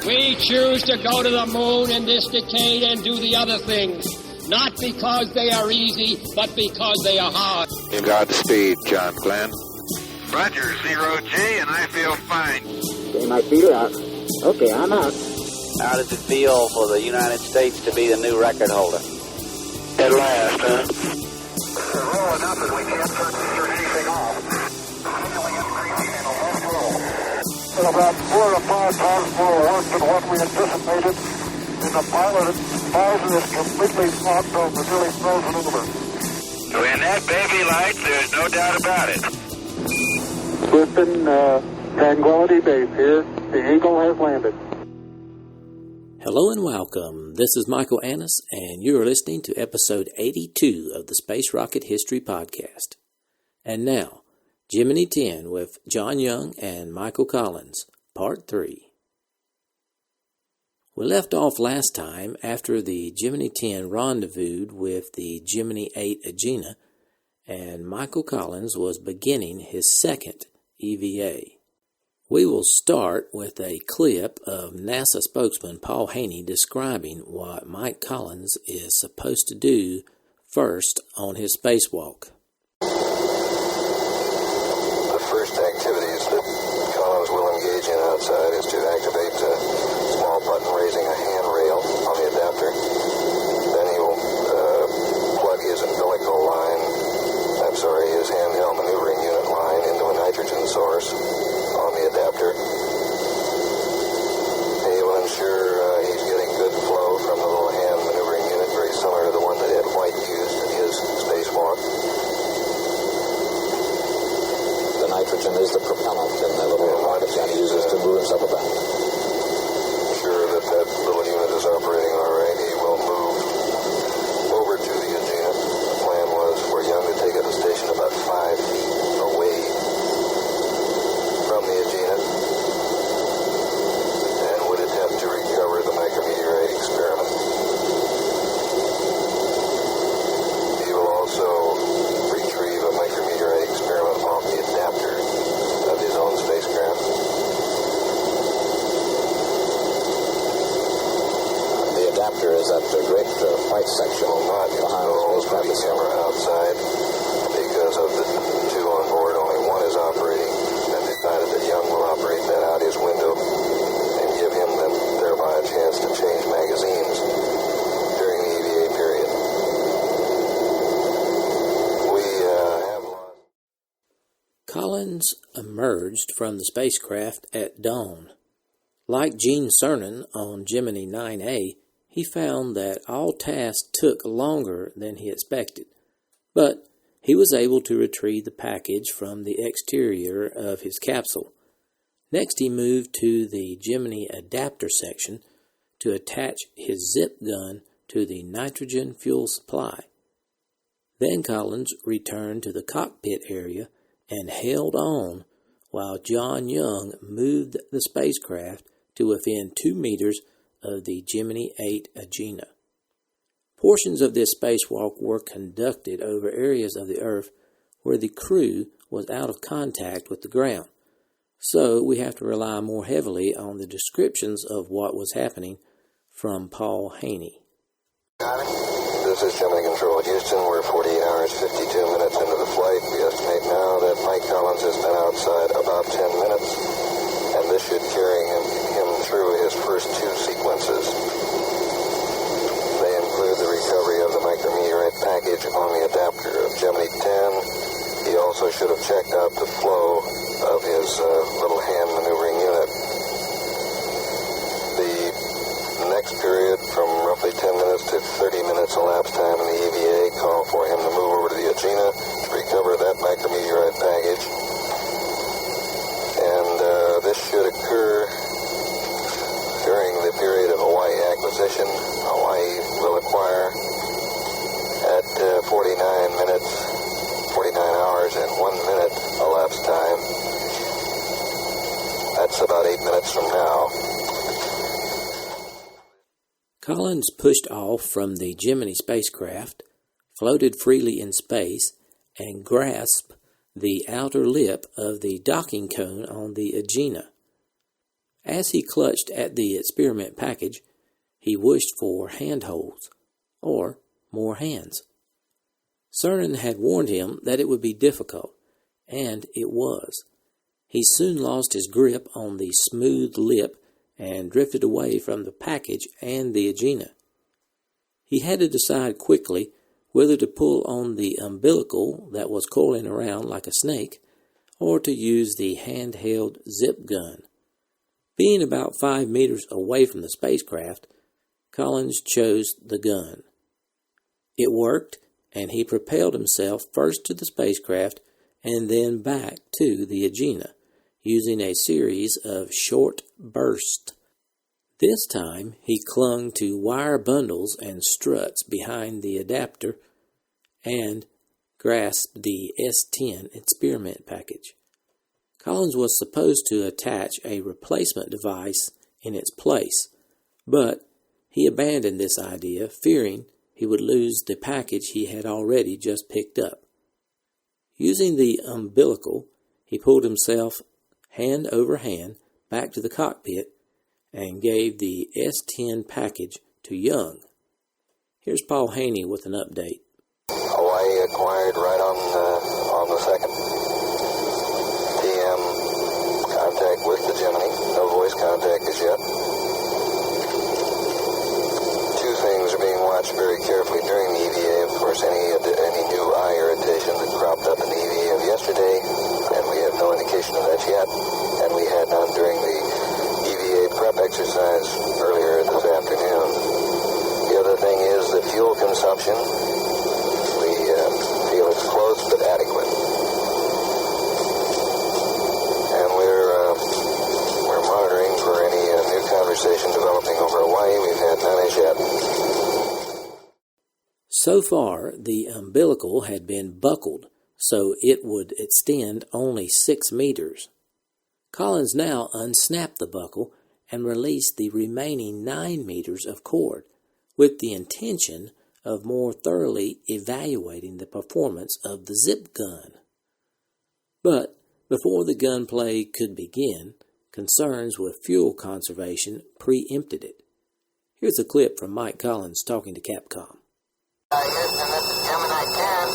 We choose to go to the moon in this decade and do the other things, not because they are easy, but because they are hard. Godspeed, John Glenn. Roger, 0G, and I feel fine. Okay, my feet are out. Okay, I'm out. How does it feel for the United States to be the new record holder? At last, huh? We're rolling up and we can't turn anything off. About 4 or 5 times more work than what we anticipated, and the pilot advisor is completely knocked over, nearly frozen over. When that baby lights, there's no doubt about it. Houston, Tranquility Base here. The Eagle has landed. Hello and welcome. This is Michael Annis, and you are listening to episode 82 of the Space Rocket History Podcast. And now, Gemini X with John Young and Michael Collins, Part 3. We left off last time after the Gemini X rendezvoused with the Gemini IX-A, and Michael Collins was beginning his second EVA. We will start with a clip of NASA spokesman Paul Haney describing what Mike Collins is supposed to do first on his spacewalk. The first activities that Collins will engage in outside is to activate a small button raising a handrail on the adapter. Then he will plug his his handheld maneuvering unit line into a nitrogen source on the adapter. He will ensure he's getting good flow from the little hand maneuvering unit, very similar to the one that Ed White used in his spacewalk. The nitrogen is the propellant in the little rocket that he uses to move himself about. Sure that little unit is operating all right. He will move over to the Agena. The plan was for Young to take up a station about 5 feet away from the Agena and would attempt to recover the micrometeorite experiment. He will also retrieve a micrometeorite experiment off the adapter of his own spacecraft. The adapter is that great white section Not behind the spacecraft. the camera outside because of the two on board. Only one is operating, and decided that Young will operate that out his window and give him thereby a chance to change magazines during the EVA period. We have lost. Collins emerged from the spacecraft at dawn. Like Gene Cernan on Gemini IX-A, he found that all tasks took longer than he expected, but he was able to retrieve the package from the exterior of his capsule. Next, he moved to the Gemini adapter section to attach his zip gun to the nitrogen fuel supply. Then Collins returned to the cockpit area and held on while John Young moved the spacecraft to within 2 meters of the Gemini IX-A. Portions of this spacewalk were conducted over areas of the Earth where the crew was out of contact with the ground, so we have to rely more heavily on the descriptions of what was happening from Paul Haney. This is Gemini Control Houston. We're 48 hours, 52 minutes into the flight. We estimate now that Mike Collins has been outside about 10 minutes, and this should carry him through his first 2 sequences. They include the recovery of the micrometeorite package on the adapter of Gemini 10. He also should have checked out the flow of his little hand maneuvering unit. The next period, from roughly 10 minutes to 30 minutes elapsed time in the EVA, call for him to move over to the Agena to recover that micrometeorite package. And this should occur during the period of Hawaii acquisition. Hawaii will acquire at 49 hours and 1 minute elapsed time. That's about 8 minutes from now. Collins pushed off from the Gemini spacecraft, floated freely in space, and grasped the outer lip of the docking cone on the Agena. As he clutched at the experiment package, he wished for handholds, or more hands. Cernan had warned him that it would be difficult, and it was. He soon lost his grip on the smooth lip and drifted away from the package and the Agena. He had to decide quickly whether to pull on the umbilical that was coiling around like a snake, or to use the handheld zip gun. Being about 5 meters away from the spacecraft, Collins chose the gun. It worked, and he propelled himself first to the spacecraft and then back to the Agena, using a series of short bursts. This time he clung to wire bundles and struts behind the adapter and grasped the S-10 experiment package. Collins was supposed to attach a replacement device in its place, but he abandoned this idea, fearing he would lose the package he had already just picked up. Using the umbilical, he pulled himself hand over hand back to the cockpit and gave the S-10 package to Young. Here's Paul Haney with an update. Hawaii acquired right on the 2nd. TM contact with the Gemini. No voice contact as yet. Two things are being watched very carefully during the EVA. Of course, any new eye irritation that cropped up in the EVA of yesterday, and we have no indication of that yet. And we had none during the EVA prep exercise earlier this afternoon. The other thing is the fuel consumption. We feel it's close but adequate. And we're monitoring for any new conversation developing over Hawaii. We've had none as yet. So far, the umbilical had been buckled, so it would extend only 6 meters. Collins now unsnapped the buckle and released the remaining 9 meters of cord, with the intention of more thoroughly evaluating the performance of the zip gun. But before the gunplay could begin, concerns with fuel conservation preempted it. Here's a clip from Mike Collins talking to Capcom. Houston, this is Gemini 10.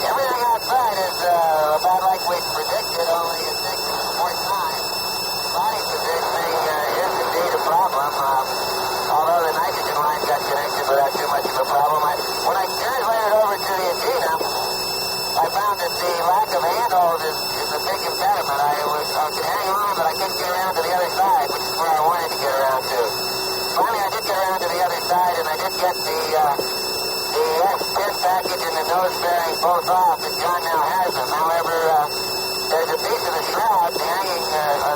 Everything outside is about like we predicted, only it takes more time. Body positioning is indeed a problem. Although the nitrogen line got connected without too much of a problem. When I translated over to the Agena, I found that the lack of handhold is a big impediment. I could hang on, but I couldn't get around to the other side, which is where I wanted to get around to. Finally, I did get around to the other side, and I did get the S-10 package and the nose bearing both off, and John now has them. However, there's a piece of the shroud hanging,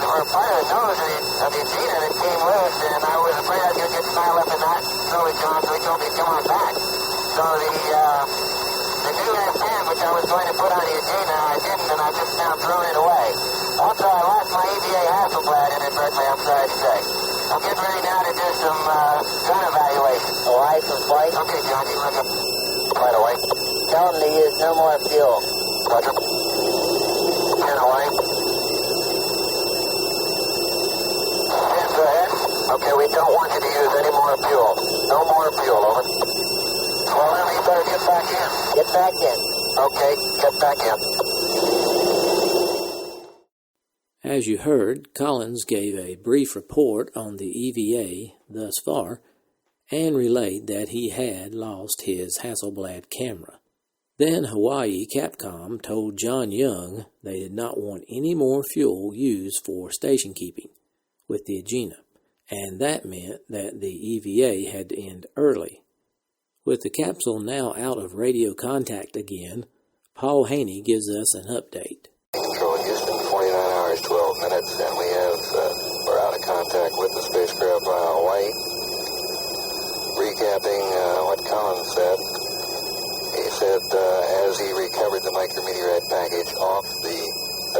or part of the nose of the Agena that came loose, and I was afraid I was going to get snarled up in that. So he told me to come on back. So the new S-10, which I was going to put on the Agena, I didn't, and I just now thrown it away. Also, I lost my EVA Hasselblad inadvertently, I'm sorry to say. I'm getting ready now to do some gun evaluation. License plate? Okay, John, you look up right away. Tell them to use no more fuel. Roger. 10 away. 10, go ahead. Okay, we don't want you to use any more fuel. No more fuel, over. Well, then you better get back in. Get back in. Okay, get back in. As you heard, Collins gave a brief report on the EVA thus far and relayed that he had lost his Hasselblad camera. Then Hawaii Capcom told John Young they did not want any more fuel used for station keeping with the Agena, and that meant that the EVA had to end early. With the capsule now out of radio contact again, Paul Haney gives us an update. Control Houston, 49 hours, 12 minutes, and we're out of contact with the spacecraft by Hawaii. Recapping what Collins said, he said as he recovered the micrometeorite package off the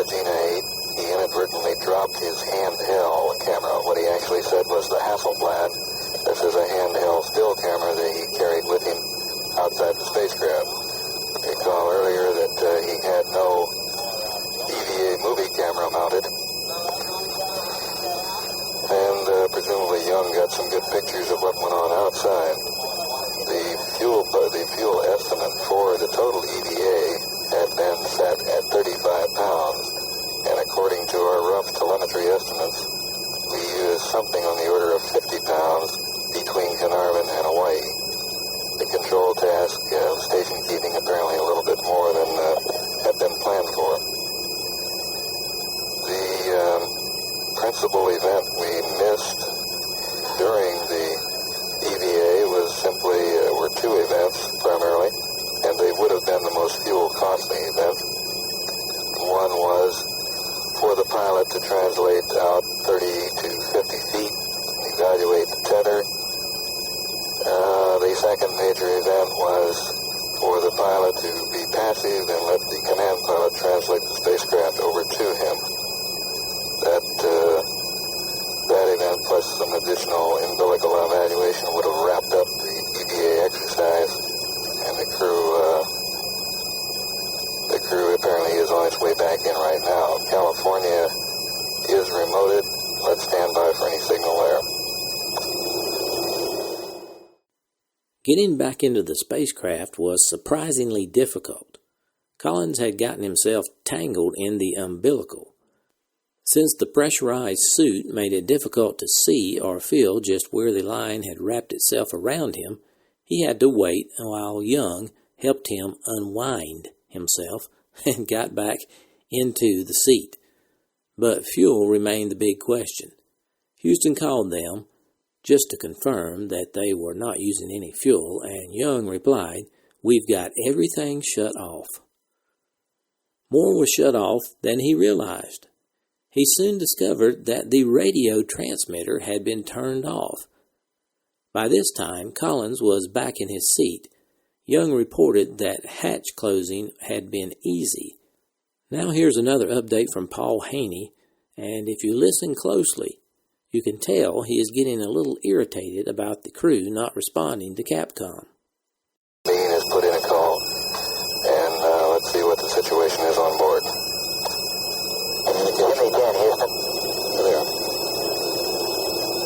Agena 8, he inadvertently dropped his handheld camera. What he actually said was the Hasselblad. This is a handheld still camera that he carried with him outside the spacecraft. Recall earlier that he had no EVA movie camera mounted. Young got some good pictures of what went on outside. The fuel estimate for the total EVA had been set at 35 pounds, and according to our rough telemetry estimates, we used something on the order of 50 pounds between Carnarvon and Hawaii. The control task of station keeping apparently a little bit more than had been planned for. The principal event we missed during the EVA were two events primarily, and they would have been the most fuel costly events. One was for the pilot to translate out 30 to 50 feet, evaluate the tether. The second major event was for the pilot to be passive and let the command pilot translate the spacecraft over to him. That event plus some additional umbilical evaluation would have wrapped up the EVA exercise, and the crew apparently is on its way back in right now. California is remoted. Let's stand by for any signal there. Getting back into the spacecraft was surprisingly difficult. Collins had gotten himself tangled in the umbilical. Since the pressurized suit made it difficult to see or feel just where the line had wrapped itself around him, he had to wait while Young helped him unwind himself and got back into the seat. But fuel remained the big question. Houston called them just to confirm that they were not using any fuel, and Young replied, "We've got everything shut off." More was shut off than he realized. He soon discovered that the radio transmitter had been turned off. By this time, Collins was back in his seat. Young reported that hatch closing had been easy. Now here's another update from Paul Haney, and if you listen closely, you can tell he is getting a little irritated about the crew not responding to Capcom. Dean has put in a call, and let's see what the situation is on board. Jimmy 10, Houston. There.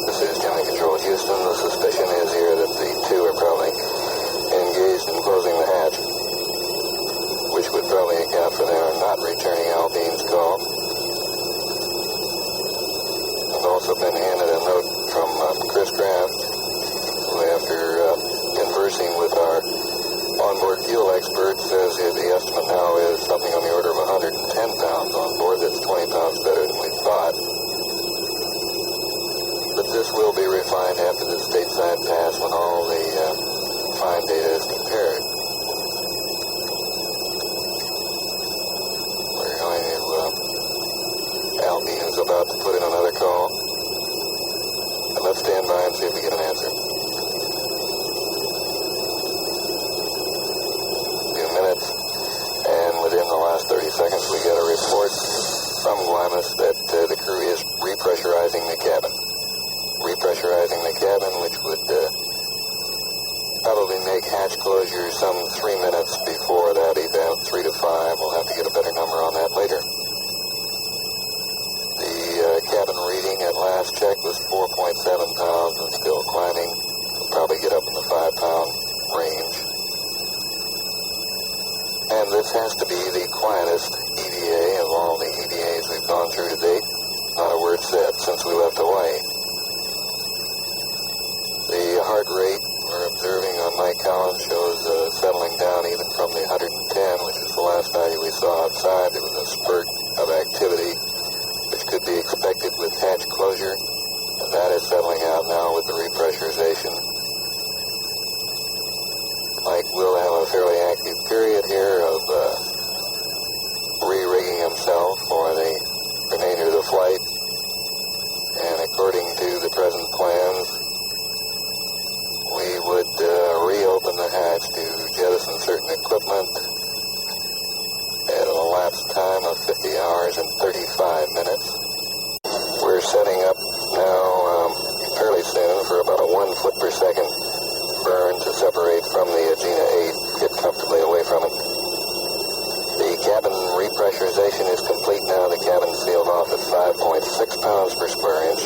This is Gemini Control, Houston. The suspicion is here that the two are probably engaged in closing the hatch, which would probably account for their not returning Alpine's call. I've also been handed a note from Chris Kraft, who after conversing with our onboard fuel expert says the estimate now is something on the order of 110 pounds on board. That's 20 pounds better than we thought. But this will be refined after the stateside pass when all the fine data is compared. We're going to Alpine is about to put in another call. And let's stand by and see if we get an answer. Minutes, and within the last 30 seconds we get a report from Guaymas that the crew is repressurizing the cabin. Repressurizing the cabin, which would probably make hatch closure some 3 minutes before that event, 3 to 5. We'll have to get a better number on that later. The cabin reading at last check was 4.7 pounds and still climbing. We'll probably get up in the 5-pound range. And this has to be the quietest EVA of all the EVAs we've gone through to date. Not a word said since we left Hawaii. The heart rate we're observing on Mike Collins shows settling down even from the 110, which is the last value we saw outside. There was a spurt of activity, which could be expected with hatch closure, and that is settling out now with the repressurization. Mike will have a fairly active period here of re-rigging himself for the remainder of the flight. And according to the present plans, we would reopen the hatch to jettison certain equipment at an elapsed time of 50 hours and 35 minutes. We're setting up now fairly soon for about a 1 foot per second burn to separate from the Gemini 8, get comfortably away from it. The cabin repressurization is complete now. The cabin sealed off at 5.6 pounds per square inch.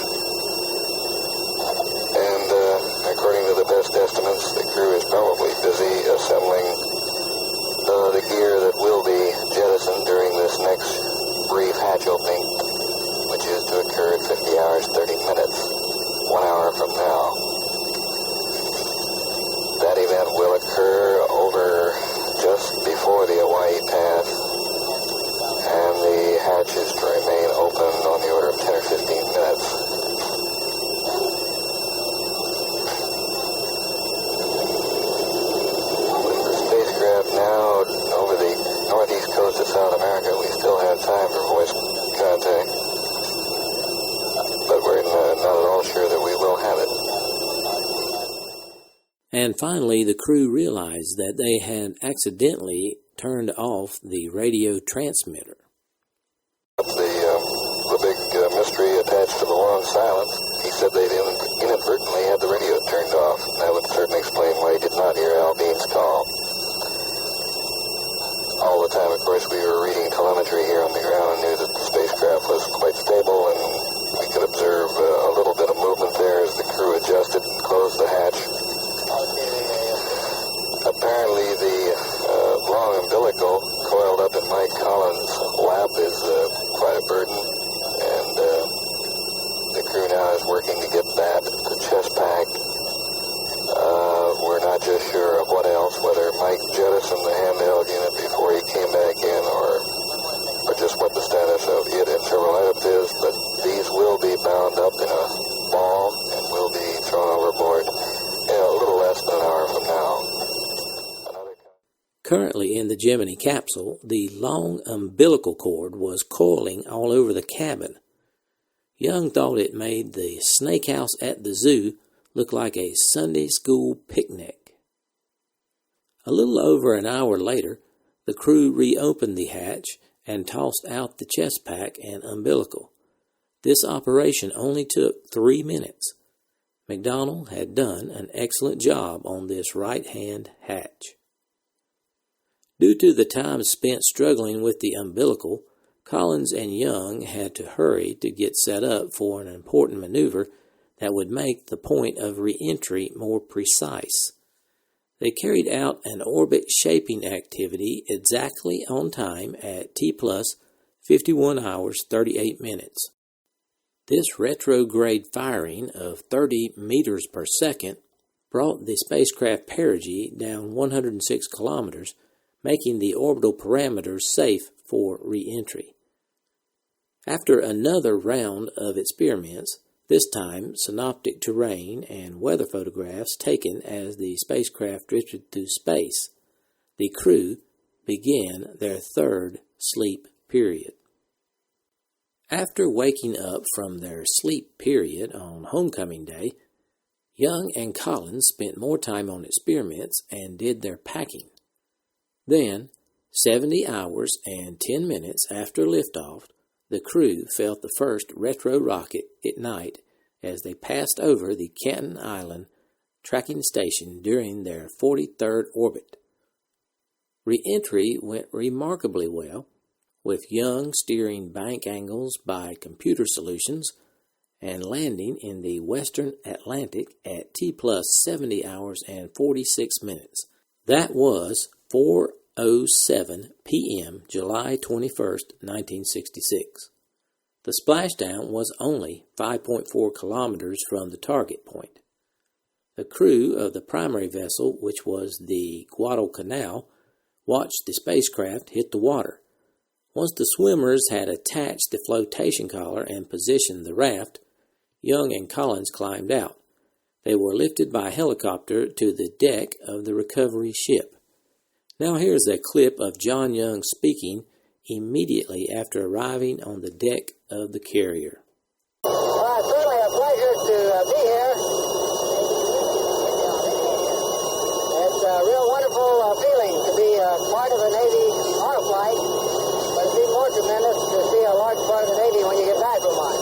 hours 30 minutes, 1 hour from now. That event will occur over just before the Hawaii path, and the hatches to remain open on the order of 10 or 15 minutes. With the spacecraft now over the northeast coast of South America, we still have time for voice contact, but we're not at all sure that we will have it. And finally, the crew realized that they had accidentally turned off the radio transmitter. The big mystery attached to the long silence, he said they'd inadvertently had the radio turned off. That would certainly explain why he did not hear Al Bean's call. All the time, of course, we were reading telemetry here on the ground and knew that the spacecraft was quite stable, and we could observe a little bit of movement there as the crew adjusted and closed the hatch. Apparently, the long umbilical coiled up in Mike Collins' lap is quite a burden, and the crew now is working to get that to chest pack. We're not just sure of what else, whether Mike jettisoned the handheld unit before he came back in, or just what the status of it and several items is, but these will be bound up in a ball and will be thrown overboard in a little less than an hour from now. Currently in the Gemini capsule, the long umbilical cord was coiling all over the cabin. Young thought it made the snake house at the zoo look like a Sunday school picnic. A little over an hour later, the crew reopened the hatch and tossed out the chest pack and umbilical. This operation only took 3 minutes. McDonald had done an excellent job on this right-hand hatch. Due to the time spent struggling with the umbilical, Collins and Young had to hurry to get set up for an important maneuver that would make the point of re-entry more precise. They carried out an orbit shaping activity exactly on time at T+ 51 hours 38 minutes. This retrograde firing of 30 meters per second brought the spacecraft perigee down 106 kilometers, making the orbital parameters safe for re-entry. After another round of experiments, this time synoptic terrain and weather photographs taken as the spacecraft drifted through space, the crew began their third sleep period. After waking up from their sleep period on homecoming day, Young and Collins spent more time on experiments and did their packing. Then, 70 hours and 10 minutes after liftoff, the crew felt the first retro rocket ignite as they passed over the Canton Island tracking station during their 43rd orbit. Re-entry went remarkably well, with Young steering bank angles by computer solutions and landing in the western Atlantic at T+ 70 hours and 46 minutes. That was 4:07 p.m. July 21st, 1966. The splashdown was only 5.4 kilometers from the target point. The crew of the primary vessel, which was the Guadalcanal, watched the spacecraft hit the water. Once the swimmers had attached the flotation collar and positioned the raft, Young and Collins climbed out. They were lifted by helicopter to the deck of the recovery ship. Now here's a clip of John Young speaking immediately after arriving on the deck of the carrier. Well, it's certainly a pleasure to be here. It's a real wonderful feeling to be part of a Navy honor flight, but it's even more tremendous to see a large part of the Navy when you get back from one.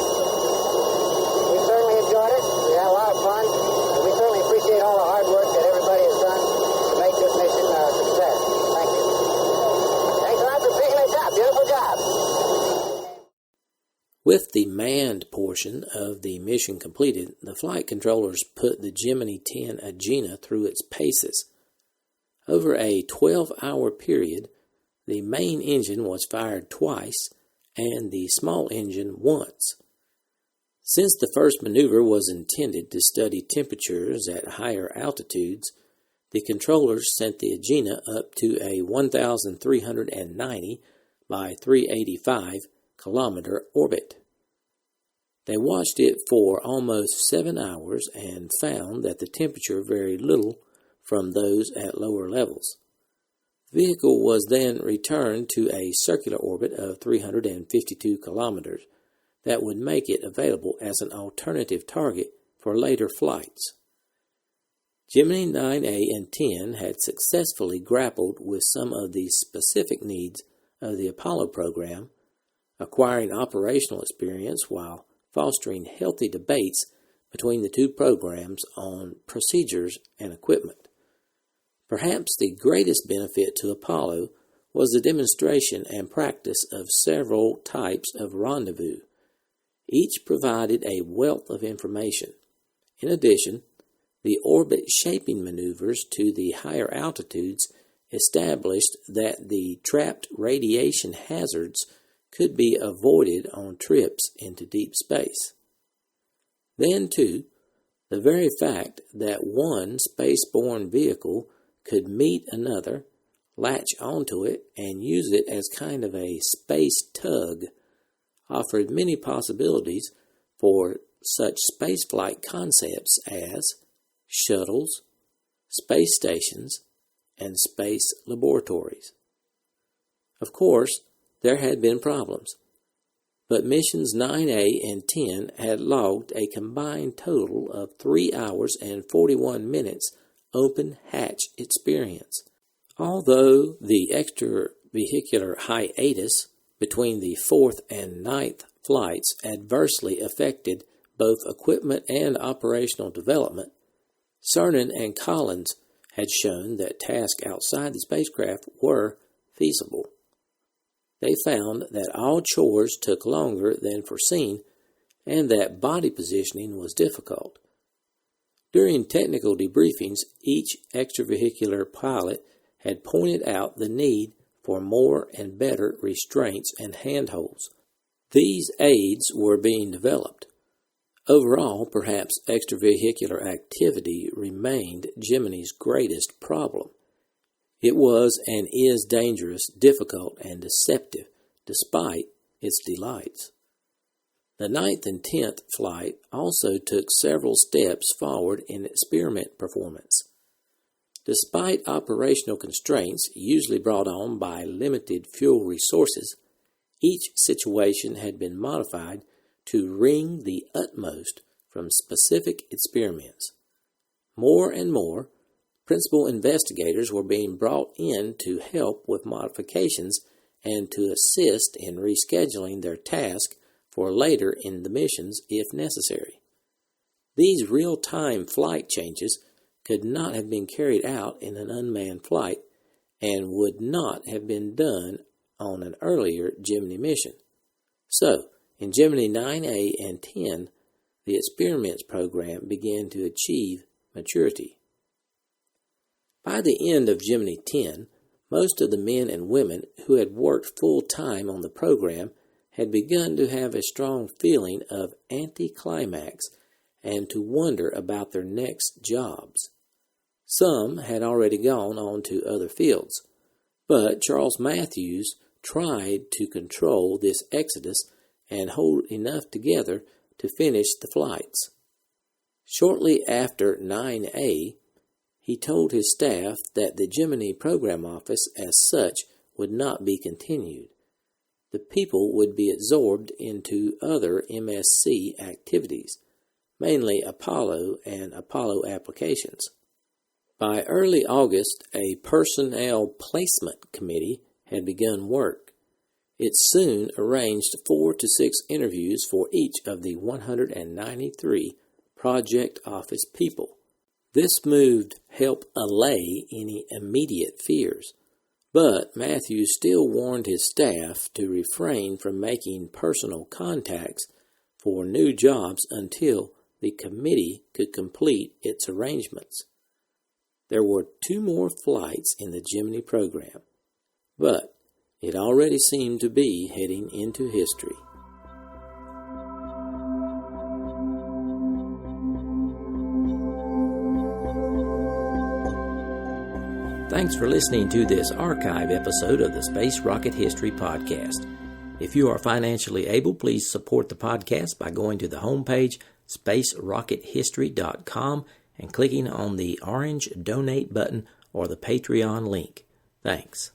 We certainly enjoyed it. We had a lot of fun. And we certainly appreciate all the hard work that everybody has done to make this mission a success. Thank you. Thanks a lot for picking us up. Beautiful job. With the manned portion of the mission completed, the flight controllers put the Gemini IX-A through its paces. Over a 12-hour period, the main engine was fired twice and the small engine once. Since the first maneuver was intended to study temperatures at higher altitudes, the controllers sent the Agena up to a 1,390 by 385 kilometer orbit. They watched it for almost 7 hours and found that the temperature varied little from those at lower levels. The vehicle was then returned to a circular orbit of 352 kilometers that would make it available as an alternative target for later flights. Gemini IX-A and X had successfully grappled with some of the specific needs of the Apollo program, acquiring operational experience while fostering healthy debates between the two programs on procedures and equipment. Perhaps the greatest benefit to Apollo was the demonstration and practice of several types of rendezvous. Each provided a wealth of information. In addition, the orbit shaping maneuvers to the higher altitudes established that the trapped radiation hazards could be avoided on trips into deep space. Then, too, the very fact that one spaceborne vehicle could meet another, latch onto it, and use it as kind of a space tug offered many possibilities for such spaceflight concepts as shuttles, space stations, and space laboratories. Of course, there had been problems, but missions 9A and 10 had logged a combined total of 3 hours and 41 minutes open hatch experience. Although the extravehicular hiatus between the 4th and 9th flights adversely affected both equipment and operational development, Cernan and Collins had shown that tasks outside the spacecraft were feasible. They found that all chores took longer than foreseen and that body positioning was difficult. During technical debriefings, each extravehicular pilot had pointed out the need for more and better restraints and handholds. These aids were being developed. Overall, perhaps extravehicular activity remained Gemini's greatest problem. It was and is dangerous, difficult, and deceptive, despite its delights. The 9th and 10th flight also took several steps forward in experiment performance. Despite operational constraints usually brought on by limited fuel resources, each situation had been modified to wring the utmost from specific experiments. More and more, principal investigators were being brought in to help with modifications and to assist in rescheduling their task for later in the missions if necessary. These real-time flight changes could not have been carried out in an unmanned flight and would not have been done on an earlier Gemini mission. So, in Gemini 9A and 10, the experiments program began to achieve maturity. By the end of Gemini 10, most of the men and women who had worked full-time on the program had begun to have a strong feeling of anticlimax and to wonder about their next jobs. Some had already gone on to other fields, but Charles Matthews tried to control this exodus and hold enough together to finish the flights. Shortly after 9A, he told his staff that the Gemini program office as such would not be continued. The people would be absorbed into other MSC activities, mainly Apollo and Apollo applications. By early August, a personnel placement committee had begun work. It soon arranged 4 to 6 interviews for each of the 193 project office people. This move helped allay any immediate fears, but Matthews still warned his staff to refrain from making personal contacts for new jobs until the committee could complete its arrangements. There were 2 more flights in the Gemini program, but it already seemed to be heading into history. Thanks for listening to this archive episode of the Space Rocket History Podcast. If you are financially able, please support the podcast by going to the homepage, spacerockethistory.com, and clicking on the orange Donate button or the Patreon link. Thanks.